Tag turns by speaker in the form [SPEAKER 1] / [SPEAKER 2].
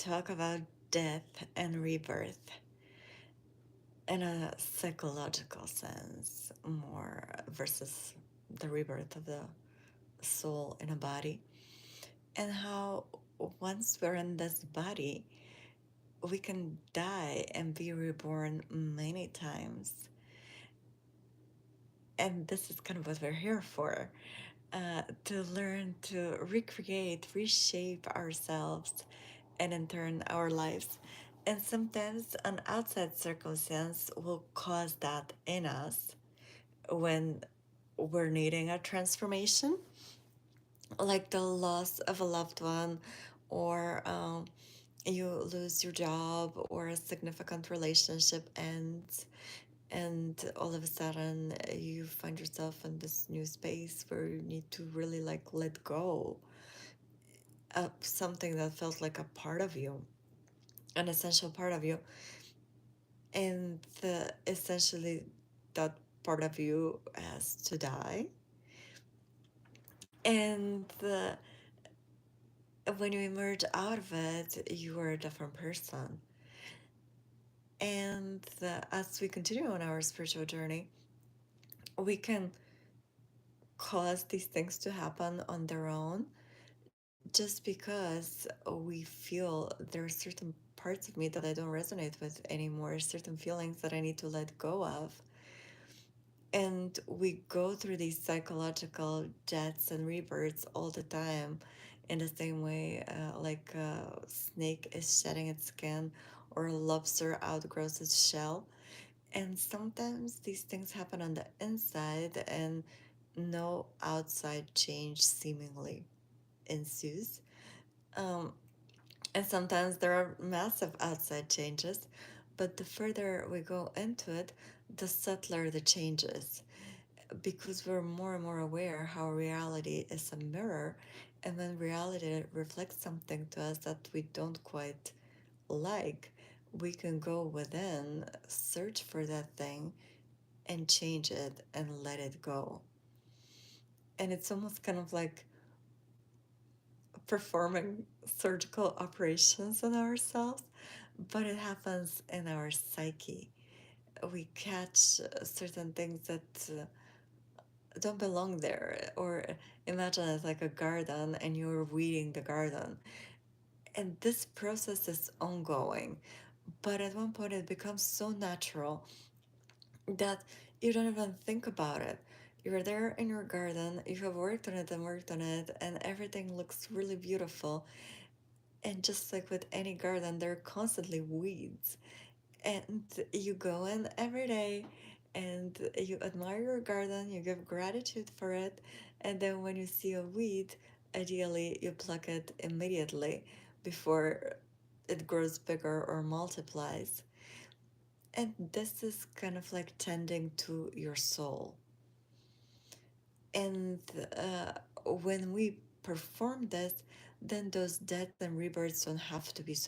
[SPEAKER 1] talk about death and rebirth in a psychological sense, more versus the rebirth of the soul in a body, and how once we're in this body, we can die and be reborn many times. And this is kind of what we're here for, to learn to recreate, reshape ourselves, and in turn our lives. And sometimes an outside circumstance will cause that in us when we're needing a transformation, like the loss of a loved one, or you lose your job, or a significant relationship ends, and all of a sudden you find yourself in this new space where you need to really like let go of something that felt like a part of you, an essential part of you, and essentially that part of you has to die. And when you emerge out of it, you are a different person. And as we continue on our spiritual journey, we can cause these things to happen on their own, just because we feel there are certain parts of me that I don't resonate with anymore, certain feelings that I need to let go of. And we go through these psychological deaths and rebirths all the time, in the same way like a snake is shedding its skin or a lobster outgrows its shell. And sometimes these things happen on the inside and no outside change seemingly ensues. Um, and sometimes there are massive outside changes, but the further we go into it, the subtler the changes, because we're more and more aware how reality is a mirror, and when reality reflects something to us that we don't quite like, we can go within, search for that thing, and change it and let it go. And it's almost kind of like performing surgical operations on ourselves, but it happens in our psyche. We catch certain things that don't belong there, or imagine it's like a garden and you're weeding the garden. And this process is ongoing, but at one point it becomes so natural that you don't even think about it. You're there in your garden, you have worked on it, and everything looks really beautiful. And just like with any garden, there are constantly weeds. And you go in every day and you admire your garden, you give gratitude for it. And then when you see a weed, ideally you pluck it immediately before it grows bigger or multiplies. And this is kind of like tending to your soul. And when we perform this, then those deaths and rebirths don't have to be so